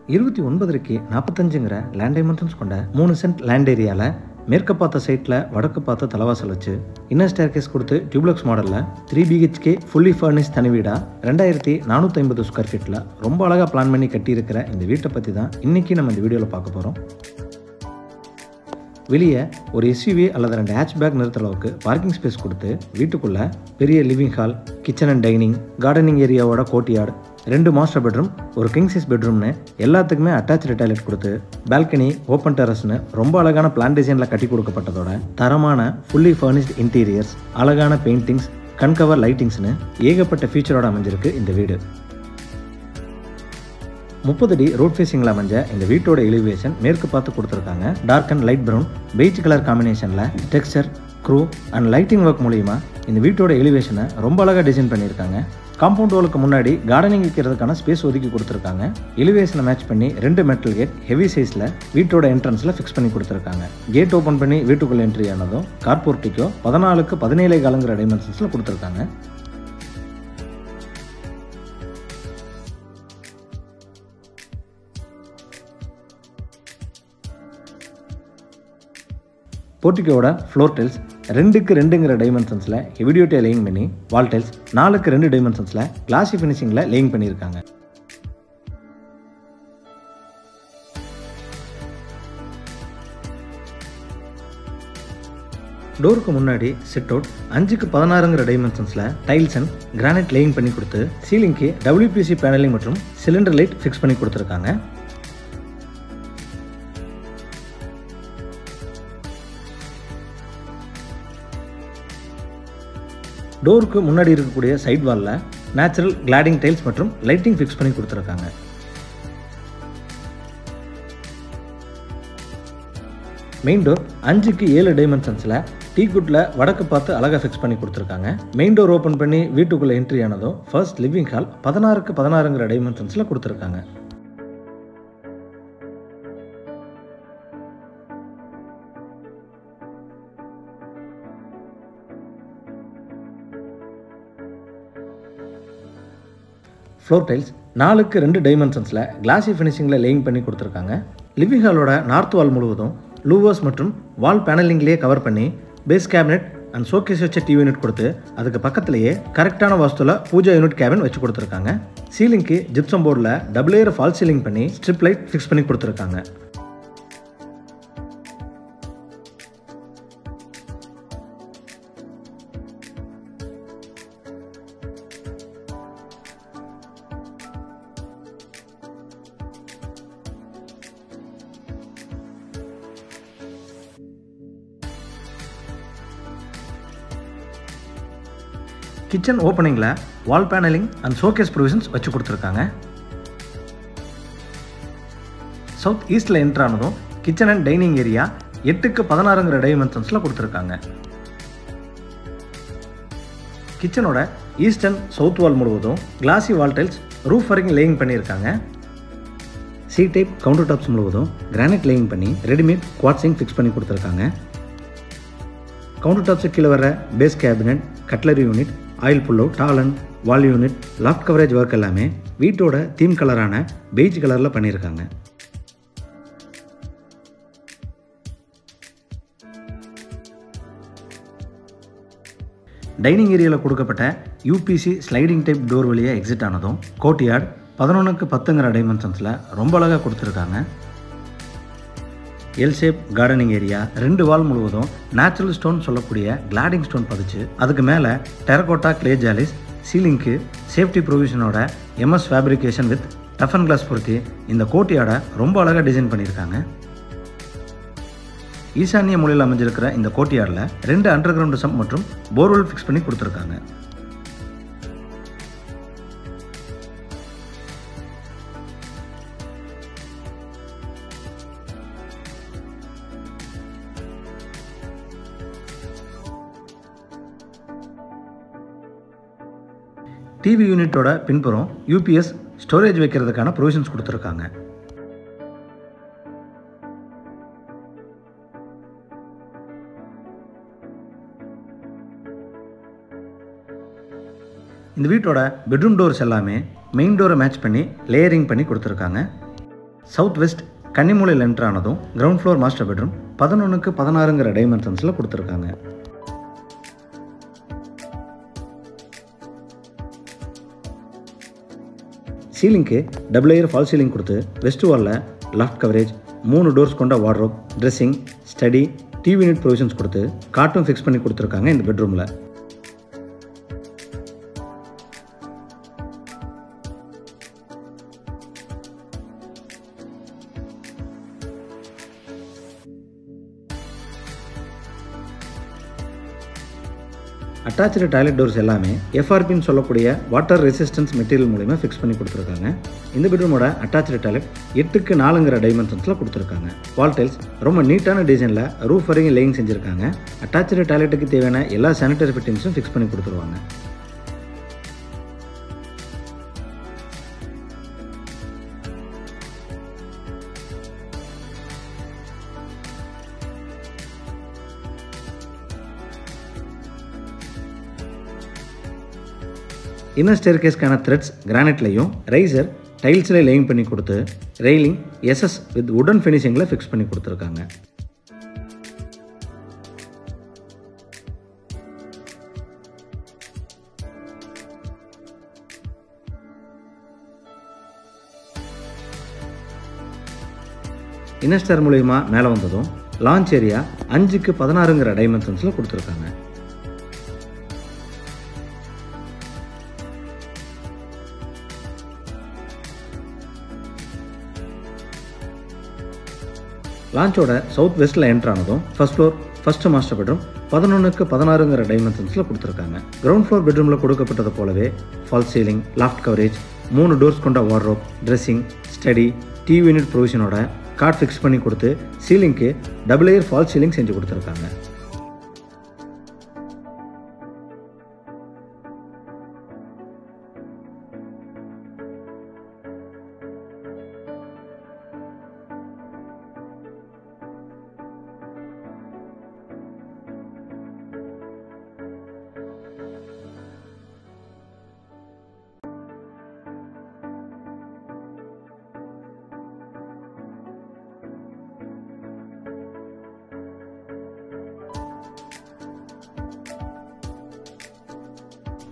29க்கு 45ங்கிற land dimensions கொண்ட 3 cent land ஏரியாவில் மேற்கு பார்த்த சைட்டில் வடக்கு பார்த்த தலைவாசல் வச்சு இன்னர் ஸ்டேர்கேஸ் கொடுத்து டியூப்ளெக்ஸ் மாடலில் 3 BHK ஃபுல்லி ஃபர்னிஷ் தனி வீடாக 2450 ஸ்கொயர் ஃபீட்டில் ரொம்ப அழகாக பிளான் பண்ணி கட்டியிருக்கிற இந்த வீட்டை பற்றி தான் இன்றைக்கி நம்ம இந்த வீடியோவில் பார்க்க போகிறோம். வெளியே ஒரு SUV அல்லது 2 ஹேட்ச்பேக் நிறுத்துற அளவுக்கு பார்க்கிங் ஸ்பேஸ் கொடுத்து வீட்டுக்குள்ளே பெரிய living hall, kitchen and dining, gardening ஏரியாவோட கோர்ட்யார்டு, 2 மாஸ்டர் பெட்ரூம், ஒரு கிங் சைஸ் பெட்ரூம்னு எல்லாத்துக்குமே அட்டாச்சு டாய்லெட் கொடுத்து பால்கனி, ஓப்பன் டெரஸ்னு ரொம்ப அழகான பிளான் டிசைனில் கட்டி கொடுக்கப்பட்டதோட தரமான ஃபுல்லி ஃபர்னிஷ்ட் இன்டீரியர்ஸ், அழகான பெயிண்டிங்ஸ், கன்கவர் லைட்டிங்ஸ்னு ஏகப்பட்ட ஃபீச்சரோட அமைஞ்சிருக்கு இந்த வீடு. 30 அடி ரோட் ஃபேஸிங்கில் அமைஞ்ச இந்த வீட்டோட எலிவேஷன் மேற்கு பார்த்து கொடுத்துருக்காங்க. Dark and light brown beige colour காம்பினேஷனில் texture, groove and lighting work மூலிமா இந்த வீட்டோட எலிவேஷனை ரொம்ப அழகாக டிசைன் பண்ணியிருக்காங்க. காம்பவுண்ட் வாலுக்கு முன்னாடி கார்டனிங் வைக்கிறதுக்கான ஸ்பேஸ் ஒதுக்கி கொடுத்துருக்காங்க. எலிவேஷனை மேட்ச் பண்ணி 2 மெட்டல் கேட் ஹெவி சைஸில் வீட்டோட என்ட்ரன்ஸில் ஃபிக்ஸ் பண்ணி கொடுத்துருக்காங்க. கேட் ஓப்பன் பண்ணி வீட்டுக்குள்ளே என்ட்ரி ஆனதும் கார்போர்ட்டிக்கோ 14க்கு 17 காலங்கிற டைமென்ஷன்ஸில் கொடுத்துருக்காங்க. போர்ட்டிக்கோட ஃப்ளோர் டைல்ஸ் 2க்கு 2ங்கிற டைமென்ஷன்ஸில் ஹெவி டியூட்டியாக லேயிங் பண்ணி, வால் டைல்ஸ் 4க்கு 2 டைமென்ஷன்ஸில் கிளாசி ஃபினிஷிங்கில் லேயிங் பண்ணியிருக்காங்க. டோருக்கு முன்னாடி சிட் அவுட் 5க்கு 16ங்கிற டைமென்ஷன்ஸில் டைல்ஸ் அண்ட் கிரானைட் லேயிங் பண்ணி கொடுத்து சீலிங்க்கு WPC பேனலிங் மற்றும் சிலிண்டர் லைட் ஃபிக்ஸ் பண்ணி கொடுத்துருக்காங்க. டோருக்கு முன்னாடி இருக்கக்கூடிய சைட் வாலில் நேச்சுரல் கிளாடிங் டைல்ஸ் மற்றும் லைட்டிங் ஃபிக்ஸ் பண்ணி கொடுத்துருக்காங்க. மெயின் டோர் 5க்கு 7 டைமென்ஷன்ஸில் டீக்குட்டில் வடக்கு பார்த்து அழகாக ஃபிக்ஸ் பண்ணி கொடுத்துருக்காங்க. மெயின் டோர் ஓப்பன் பண்ணி வீட்டுக்குள்ளே என்ட்ரி ஆனதும் ஃபர்ஸ்ட் லிவிங் ஹால் 16க்கு 16ங்கிற டைமென்ஷன்ஸில் கொடுத்துருக்காங்க. ஃப்ளோர் டைல்ஸ் 4க்கு 2 டைமென்ஷன்ஸில் கிளாசி ஃபினிஷிங்கில் லேயிங் பண்ணி கொடுத்துருக்காங்க. லிவிங் ஹாலோட நார்த் வால் முழுவதும் லூவர்ஸ் மற்றும் வால் பேனலிங்லேயே கவர் பண்ணி பேஸ் கேபினெட் அண்ட் ஷோகேஸ் வச்ச டிவி யூனிட் கொடுத்து அதுக்கு பக்கத்துலேயே கரெக்டான வாஸ்துவில் பூஜா யூனிட் கேபின் வச்சு கொடுத்துருக்காங்க. சீலிங்க்கு ஜிப்சம் போர்டில் டபுள் லேயர் ஃபால் சீலிங் பண்ணி ஸ்ட்ரிப் லைட் ஃபிக்ஸ் பண்ணி கொடுத்துருக்காங்க. கிச்சன் ஓப்பனிங்கில் wall panelling and showcase provisions வச்சு கொடுத்துருக்காங்க. சவுத் ஈஸ்டில் என்ட்ரு ஆனதும் கிச்சன் அண்ட் டைனிங் ஏரியா 8க்கு 16ங்கிற டைமென்ஷன்ஸில் கொடுத்துருக்காங்க. கிச்சனோட ஈஸ்ட் அண்ட் சவுத் வால் முழுவதும் கிளாசி வால் டைல்ஸ் ரூஃப் வரைக்கும் லேயிங் பண்ணியிருக்காங்க. சி டைப் கவுண்டர் டாப்ஸ் முழுவதும் கிரானைட் லேயிங் பண்ணி ரெடிமேட் குவாட்ஸிங் ஃபிக்ஸ் பண்ணி கொடுத்துருக்காங்க. கவுண்டர் டாப்ஸுக்கு கீழே வர base cabinet, cutlery unit, oil pullout, டாலன், wall unit, loft coverage work எல்லாமே வீட்டோட தீம் கலரான பெய்ஜ் கலரில் பண்ணியிருக்காங்க. டைனிங் ஏரியாவில் கொடுக்கப்பட்ட UPC ஸ்லைடிங் டைப் டோர் வழியாக எக்ஸிட் ஆனதும் கோர்ட்யார்டு 11க்கு 10ங்கிற டைமென்ஷன்ஸில் ரொம்ப அழகாக கொடுத்துருக்காங்க. L shape gardening area 2 wall முழுவதும் நேச்சுரல் ஸ்டோன் சொல்லக்கூடிய கிளாடிங் ஸ்டோன் பதிச்சு அதுக்கு மேலே டெரகோட்டா கிளே ஜாலிஸ், சீலிங்க்கு சேஃப்டி ப்ரொவிஷனோட MS ஃபேப்ரிகேஷன் வித் டஃபன் கிளாஸ் பொருத்தி இந்த கோர்ட்யார்டை ரொம்ப அழகாக டிசைன் பண்ணியிருக்காங்க. ஈசானிய மூலையில் அமைஞ்சிருக்கிற இந்த கோர்ட்யார்டில் 2 அண்டர் கிரவுண்ட் சம்ப் மற்றும் போர்வெல் ஃபிக்ஸ் பண்ணி கொடுத்துருக்காங்க. டிவி யூனிட்டோட பின்புறம் UPS ஸ்டோரேஜ் வைக்கிறதுக்கான ப்ரொவிஷன்ஸ் கொடுத்துருக்காங்க. இந்த வீட்டோட பெட்ரூம் டோர்ஸ் எல்லாமே மெயின் டோரை மேட்ச் பண்ணி லேயரிங் பண்ணி கொடுத்துருக்காங்க. சவுத் வெஸ்ட் கன்னிமூலையில் என்ட்ரு ஆனதும் கிரவுண்ட் ஃப்ளோர் மாஸ்டர் பெட்ரூம் 11க்கு 16ங்கிற டைமென்ஷன்ஸில் கொடுத்துருக்காங்க. சீலிங்க்கு டபுள் லேயர் ஃபால் சீலிங் கொடுத்து வெஸ்ட் வாலில் லாஃப்ட் கவரேஜ், 3 டோர்ஸ் கொண்ட wardrobe, dressing, study, TV unit provisions கொடுத்து காட்டும் ஃபிக்ஸ் பண்ணி கொடுத்துருக்காங்க இந்த பெட்ரூமில். அட்டாச்சு டாய்லெட் டோர்ஸ் எல்லாமே எஃப்ஆர்பின்னு சொல்லக்கூடிய வாட்டர் ரெசிஸ்டன்ஸ் மெட்டீரியல் மூலமா ஃபிக்ஸ் பண்ணி கொடுத்துருக்காங்க. இந்த பெட்ரூமோட அட்டாச்சு டாய்லெட் 8க்கு 4ங்கிற டைமென்ஷன்ஸில் கொடுத்துருக்காங்க. வால் டைல்ஸ் ரொம்ப நீட்டான டிசைனில் ரூஃப் வரைக்கும் லேயிங் செஞ்சுருக்காங்க. அட்டாச்சு டாய்லெட்டுக்கு தேவையான எல்லா சானிட்டரி ஃபிட்டிங்ஸும் ஃபிக்ஸ் பண்ணி கொடுத்துருவாங்க. இன்னர் ஸ்டேர்கேஸ்க்கான த்ரெட்ஸ் கிரானைட்லையும் ரைசர் டைல்ஸில் லேயிங் பண்ணி கொடுத்து ரெயிலிங் எஸ்எஸ் வித் உடன் ஃபினிஷிங்கில் ஃபிக்ஸ் பண்ணி கொடுத்துருக்காங்க. இன்னர் ஸ்டேர் மூலயமா மேலே வந்ததும் லான்ச் ஏரியா 5க்கு 16ங்கிற டைமென்ஷன்ஸில் கொடுத்துருக்காங்க. லான்ச்சோட சவுத் வெஸ்ட்டில் என்ட்ரு ஆனதும் first floor first master bedroom 11க்கு 16ங்கிற டைமென்ஷன்ஸில் கொடுத்துருக்காங்க. கிரவுண்ட் ஃப்ளோர் பெட்ரூமில் கொடுக்கப்பட்டது போலவே false ceiling, loft coverage, 3 doors கொண்ட wardrobe, dressing, study, TV unit ப்ரொவிஷனோட காட் ஃபிக்ஸ் பண்ணி கொடுத்து சீலிங்க்கு டபுள் லேயர் ஃபால் சீலிங் செஞ்சு கொடுத்துருக்காங்க.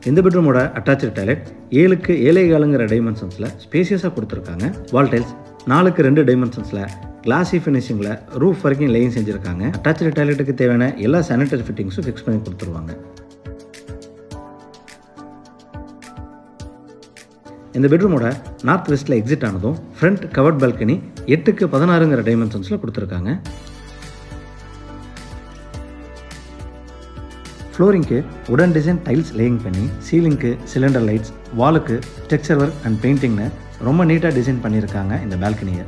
இந்த பெட்ரூமோட அட்டாச்சு டாய்லெட் 7க்கு 7.25ங்கிற டைமென்ஷன்ஸில் ஸ்பேசியஸாக கொடுத்துருக்காங்க. வால் டைல்ஸ் 4க்கு 2 டைமென்ஷன்ஸில் கிளாசி ஃபினிஷிங்கில் ரூஃப் வரைக்கும் லேயிங் செஞ்சுருக்காங்க. அட்டாச்சு டாய்லெட்டுக்கு தேவையான எல்லா சானிட்டரி ஃபிட்டிங்ஸும் ஃபிக்ஸ் பண்ணி கொடுத்துருவாங்க. இந்த பெட்ரூமோட நார்த் வெஸ்ட்டில் எக்ஸிட் ஆனதும் ஃப்ரண்ட் கவர்ட் பால்கனி 8க்கு 16ங்கிற டைமென்ஷன்ஸில் கொடுத்துருக்காங்க. ஃப்ளோரிங்க்கு உடன் டிசைன் டைல்ஸ் லேயிங் பண்ணி சீலிங்க்கு சிலிண்டர் லைட்ஸ், வாலுக்கு டெக்ஸ்சர் ஒர்க் அண்ட் பெயிண்டிங்னு ரொம்ப நீட்டாக டிசைன் பண்ணியிருக்காங்க இந்த பால்கனியை.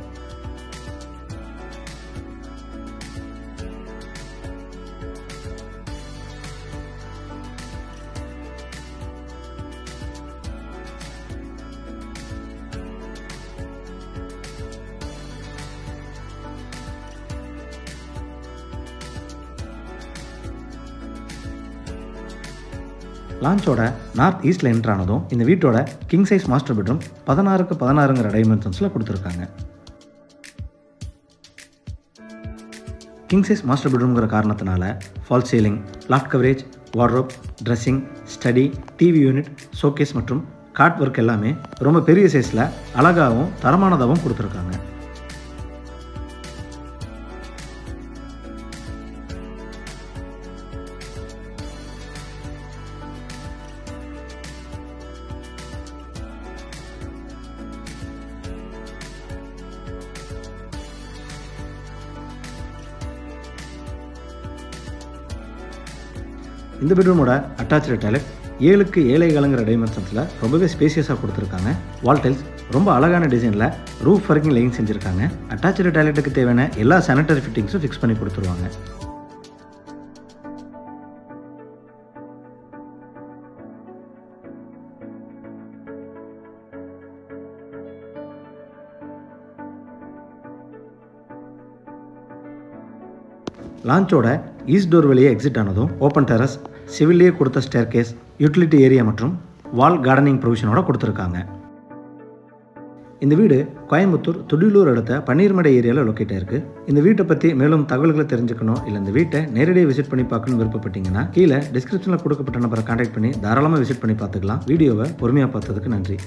லான்ச்சோட நார்த் ஈஸ்டில் என்ட்ரு ஆனதும் இந்த வீட்டோட கிங் சைஸ் மாஸ்டர் பெட்ரூம் 16க்கு 16ங்கிற டைமென்ஷன்ஸில் கொடுத்துருக்காங்க. கிங் சைஸ் மாஸ்டர் பெட்ரூம்ங்கிற காரணத்தினால fall ceiling, loft coverage, wardrobe, dressing, study, TV unit, showcase மற்றும் காட் ஒர்க் எல்லாமே ரொம்ப பெரிய சைஸில் அழகாகவும் தரமானதாகவும் கொடுத்துருக்காங்க. இந்த பெட்ரூமோட அட்டாச்சு டாய்லெட் 7க்கு 7.25ங்கிற டைமென்ஷன்ஸில் ரொம்பவே ஸ்பேசியஸாக கொடுத்துருக்காங்க. வால் டைல்ஸ் ரொம்ப அழகான டிசைனில் ரூஃப் வரைக்கும் லேயிங் செஞ்சுருக்காங்க. அட்டாச்சு டாய்லெட்டுக்கு தேவையான எல்லா சானிட்டரி ஃபிட்டிங்ஸும் ஃபிக்ஸ் பண்ணி கொடுத்துருவாங்க. லான்ச்சோட ஈஸ்ட் டோர் வழியே எக்ஸிட் ஆனதும் ஓப்பன் டெரஸ், சிவில்லையே கொடுத்த ஸ்டேர்கேஸ், யூட்டிலிட்டி ஏரியா மற்றும் வால் கார்டனிங் ப்ரொவிஷனோட கொடுத்துருக்காங்க. இந்த வீடு கோயம்புத்தூர் துடியலூர் அடுத்த பன்னீர்மடை ஏரியாவில் லொக்கேட் ஆயிருக்கு. இந்த வீட்டை பற்றி மேலும் தகவல்களை தெரிஞ்சுக்கணும் இல்லை இந்த வீட்டை நேரடியாக விசிட் பண்ணி பார்க்கணும்னு விருப்பப்பட்டீங்கன்னா கீழே டிஸ்கிரிப்ஷனில் கொடுக்கப்பட்ட நம்பரை கான்டாக்ட் பண்ணி தாராளமாக விசிட் பண்ணி பார்த்துக்கலாம். வீடியோவை பொறுமையாக பார்த்ததுக்கு நன்றி.